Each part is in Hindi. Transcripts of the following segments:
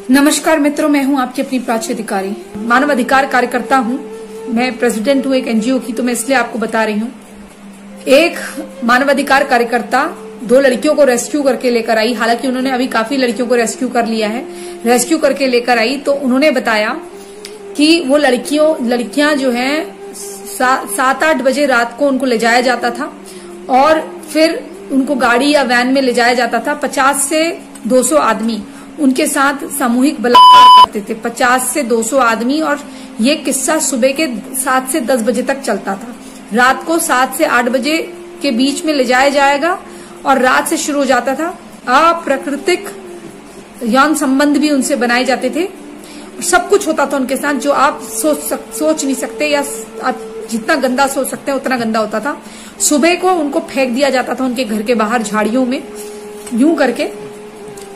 नमस्कार मित्रों, मैं हूं आपकी अपनी प्राची अधिकारी, मानव अधिकार कार्यकर्ता हूं। मैं प्रेसिडेंट हूं एक एनजीओ की, तो मैं इसलिए आपको बता रही हूं। एक मानव अधिकार कार्यकर्ता 2 लड़कियों को रेस्क्यू करके लेकर आई। हालांकि उन्होंने अभी काफी लड़कियों को रेस्क्यू कर लिया है। रेस्क्यू करके लेकर आई तो उन्होंने बताया कि वो लड़कियां जो है 7-8 बजे रात को उनको ले जाया जाता था और फिर उनको गाड़ी या वैन में ले जाया जाता था। 50 से 200 आदमी उनके साथ सामूहिक बलात्कार करते थे। 50 से 200 आदमी। और ये किस्सा सुबह के 7 से 10 बजे तक चलता था। रात को 7 से 8 बजे के बीच में ले जाया जाएगा और रात से शुरू हो जाता था। अप्राकृतिक यौन संबंध भी उनसे बनाए जाते थे। सब कुछ होता था उनके साथ जो आप सोच नहीं सकते, या आप जितना गंदा सोच सकते हैं उतना गंदा होता था। सुबह को उनको फेंक दिया जाता था उनके घर के बाहर झाड़ियों में, यूं करके।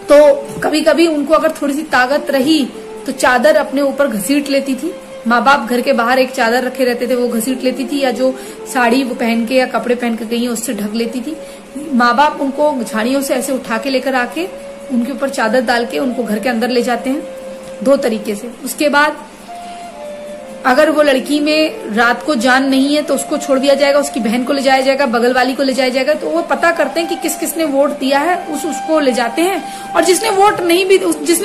तो कभी कभी उनको अगर थोड़ी सी ताकत रही तो चादर अपने ऊपर घसीट लेती थी। माँ बाप घर के बाहर एक चादर रखे रहते थे, वो घसीट लेती थी, या जो साड़ी वो पहन के या कपड़े पहन के गई है उससे ढक लेती थी। माँ बाप उनको झाड़ियों से ऐसे उठा के लेकर आके उनके ऊपर चादर डाल के उनको घर के अंदर ले जाते हैं 2 तरीके से। उसके बाद अगर वो लड़की में रात को जान नहीं है तो उसको छोड़ दिया जाएगा, उसकी बहन को ले जाया जाएगा, बगल वाली को ले जाया जाएगा। तो वो पता करते हैं कि किस किसने वोट दिया है, उसको ले जाते हैं, और जिसने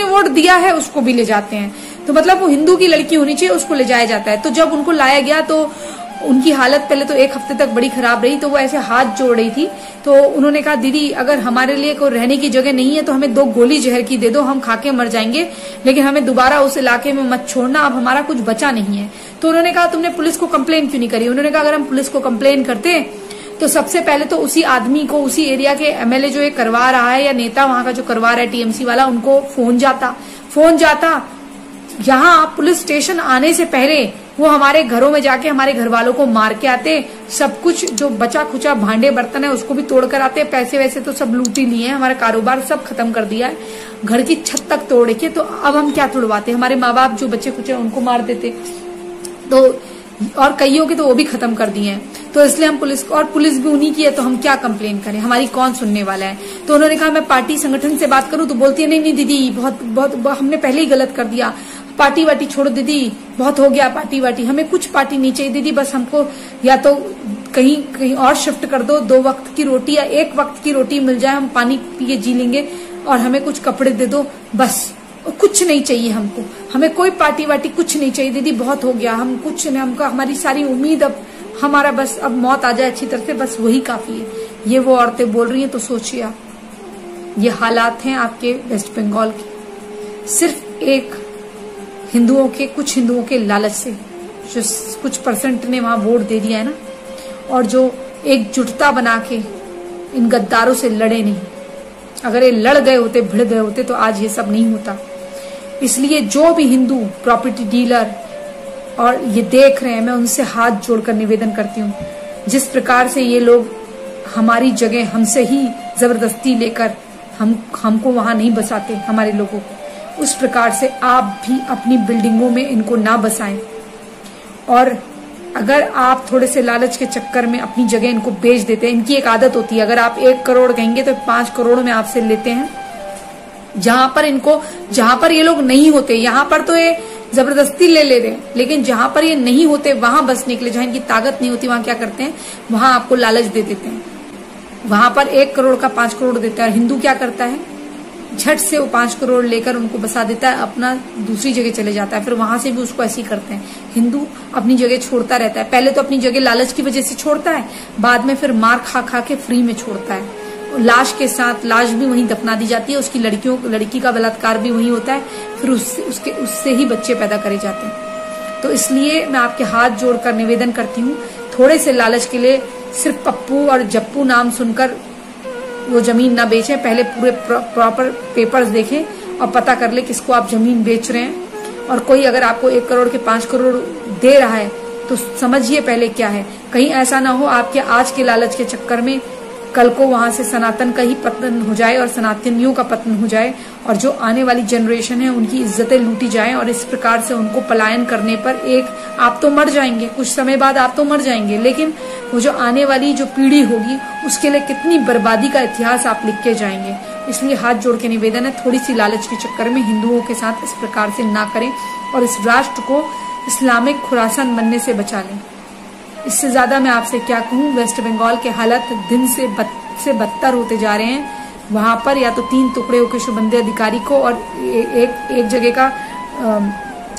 वोट दिया है उसको भी ले जाते हैं। तो मतलब वो हिंदू की लड़की होनी चाहिए, उसको ले जाया जाता है। तो जब उनको लाया गया तो उनकी हालत पहले तो 1 हफ्ते तक बड़ी खराब रही। तो वो ऐसे हाथ जोड़ रही थी। तो उन्होंने कहा, दीदी अगर हमारे लिए कोई रहने की जगह नहीं है तो हमें 2 गोली जहर की दे दो, हम खा के मर जाएंगे, लेकिन हमें दोबारा उस इलाके में मत छोड़ना, अब हमारा कुछ बचा नहीं है। तो उन्होंने कहा, तुमने पुलिस को कंप्लेन क्यों नहीं करी? उन्होंने कहा, अगर हम पुलिस को कंप्लेन करते तो सबसे पहले तो उसी आदमी को, उसी एरिया के एमएलए जो ये करवा रहा है या नेता वहां का जो करवा रहा है टीएमसी वाला, उनको फोन जाता। यहाँ पुलिस स्टेशन आने से पहले वो हमारे घरों में जाके हमारे घर वालों को मार के आते। सब कुछ जो बचा खुचा भांडे बर्तन है उसको भी तोड़ कर आते। पैसे वैसे तो सब लूट ही लिए हैं, हमारा कारोबार सब खत्म कर दिया है, घर की छत तक तोड़ के। तो अब हम क्या तोड़वाते? हमारे माँ बाप जो बच्चे कुछ उनको मार देते। तो और कईयों के तो वो भी खत्म कर दिए हैं। तो इसलिए हम पुलिस भी उन्हीं की है, तो हम क्या कंप्लेन करें, हमारी कौन सुनने वाला है? तो उन्होंने कहा, मैं पार्टी संगठन से बात करूं? तो बोलती है, नहीं दीदी, बहुत हमने पहले ही गलत कर दिया, पार्टी वाटी छोड़ो दीदी, बहुत हो गया पार्टी वाटी, हमें कुछ पार्टी नहीं चाहिए दीदी, बस हमको या तो कहीं और शिफ्ट कर दो, 2 वक्त की रोटी या 1 वक्त की रोटी मिल जाए, हम पानी पी के जी लेंगे, और हमें कुछ कपड़े दे दो, बस कुछ नहीं चाहिए हमको, हमें कोई पार्टी वाटी कुछ नहीं चाहिए दीदी, बहुत हो गया, हम कुछ नहीं, हमको हमारी सारी उम्मीद अब हमारा बस अब मौत आ जाए अच्छी तरह से, बस वही काफी है। ये वो औरतें बोल रही हैं। तो सोचिए आप, ये हालात हैं आपके वेस्ट बंगाल के, सिर्फ एक कुछ हिंदुओं के लालच से, जो कुछ परसेंट ने वहां वोट दे दिया है ना, और जो एकजुटता बना के इन गद्दारों से लड़े नहीं। अगर ये लड़ गए होते, भिड़ गए होते, तो आज ये सब नहीं होता। इसलिए जो भी हिंदू प्रॉपर्टी डीलर और ये देख रहे हैं, मैं उनसे हाथ जोड़कर निवेदन करती हूँ, जिस प्रकार से ये लोग हमारी जगह हमसे ही जबरदस्ती लेकर हमको वहां नहीं बसाते, हमारे लोगों को, उस प्रकार से आप भी अपनी बिल्डिंगों में इनको ना बसाएं। और अगर आप थोड़े से लालच के चक्कर में अपनी जगह इनको बेच देते हैं, इनकी एक आदत होती है, अगर आप 1 करोड़ कहेंगे तो 5 करोड़ में आपसे लेते हैं। जहां पर ये लोग नहीं होते, यहाँ पर तो ये जबरदस्ती ले रहे हैं, लेकिन जहां पर ये नहीं होते वहां बसने के लिए, जहां इनकी ताकत नहीं होती, वहां क्या करते हैं, वहां आपको लालच दे देते हैं। वहां पर 1 करोड़ का 5 करोड़ देता है। हिंदू क्या करता है, झट से वो 5 करोड़ लेकर उनको बसा देता है, अपना दूसरी जगह चले जाता है, फिर वहां से भी उसको ऐसे ही करते हैं। हिंदू अपनी जगह छोड़ता रहता है, पहले तो अपनी जगह लालच की वजह से छोड़ता है, बाद में फिर मार खा के फ्री में छोड़ता है। लाश के साथ लाश भी वहीं दफना दी जाती है, उसकी लड़की का बलात्कार भी वहीं होता है, फिर उससे ही बच्चे पैदा करे जाते हैं। तो इसलिए मैं आपके हाथ जोड़कर निवेदन करती हूँ, थोड़े से लालच के लिए सिर्फ पप्पू और जप्पू नाम सुनकर वो जमीन ना बेचें। पहले पूरे प्रॉपर पेपर्स देखें और पता कर ले किसको आप जमीन बेच रहे हैं। और कोई अगर आपको 1 करोड़ के 5 करोड़ दे रहा है तो समझिए पहले क्या है। कहीं ऐसा ना हो आपके आज के लालच के चक्कर में कल को वहां से सनातन का ही पतन हो जाए और सनातनियों का पतन हो जाए, और जो आने वाली जनरेशन है उनकी इज्जतें लूटी जाएं। और इस प्रकार से उनको पलायन करने पर आप तो मर जाएंगे, कुछ समय बाद आप तो मर जाएंगे, लेकिन वो जो आने वाली जो पीढ़ी होगी उसके लिए कितनी बर्बादी का इतिहास आप लिख के जाएंगे। इसलिए हाथ जोड़ के निवेदन है, थोड़ी सी लालच के चक्कर में हिंदुओं के साथ इस प्रकार से ना करें और इस राष्ट्र को इस्लामिक खुरासान बनने से बचा लें। इससे ज्यादा मैं आपसे क्या कहूं, वेस्ट बंगाल के हालत दिन से बदतर होते जा रहे हैं। वहां पर या तो 3 टुकड़े होकर शुभेंदु अधिकारी को और एक जगह का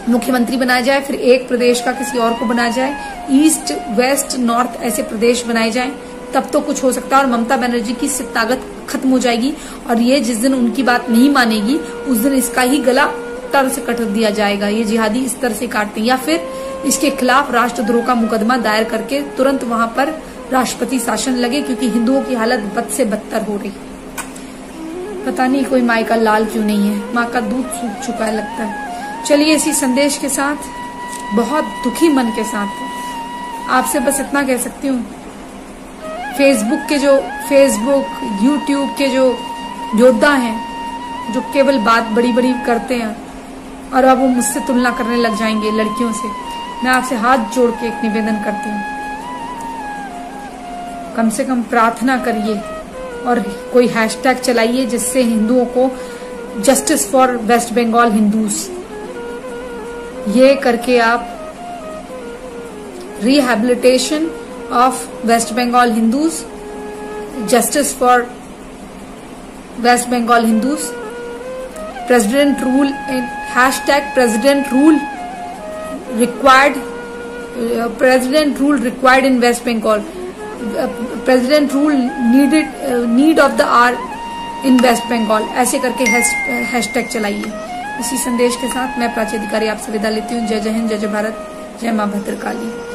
मुख्यमंत्री बनाया जाए, फिर एक प्रदेश का किसी और को बनाया जाए, ईस्ट वेस्ट नॉर्थ ऐसे प्रदेश बनाए जाएं, तब तो कुछ हो सकता है और ममता बनर्जी की ताकत खत्म हो जाएगी। और ये जिस दिन उनकी बात नहीं मानेगी उस दिन इसका ही गला तर से कट दिया जाएगा। ये जिहादी इस तरह से काटते हैं, या फिर इसके खिलाफ राष्ट्रद्रोह का मुकदमा दायर करके तुरंत वहां पर राष्ट्रपति शासन लगे, क्योंकि हिंदुओं की हालत बद से बदतर हो रही। पता नहीं कोई माई का लाल क्यों नहीं है, माँ का दूध सूख चुका है लगता है। चलिए इसी संदेश के साथ, बहुत दुखी मन के साथ आपसे बस इतना कह सकती हूँ, फेसबुक यूट्यूब के जो योद्धा हैं, जो केवल बात बड़ी बड़ी करते हैं और अब वो मुझसे तुलना करने लग जाएंगे लड़कियों से, मैं आपसे हाथ जोड़ के एक निवेदन करती हूँ, कम से कम प्रार्थना करिए और कोई हैशटैग चलाइए जिससे हिंदुओं को जस्टिस फॉर वेस्ट बंगाल हिंदूज ये करके आप rehabilitation of West Bengal Hindus, justice for West Bengal Hindus, president rule in hashtag president rule required in West Bengal, president rule need of the hour in West Bengal, ऐसे करके हैशटैग चलाइए। इसी संदेश के साथ मैं प्राची अधिकारी आपसे विदा लेती हूँ। जय हिंद, जय भारत, जय मां भद्रकाली।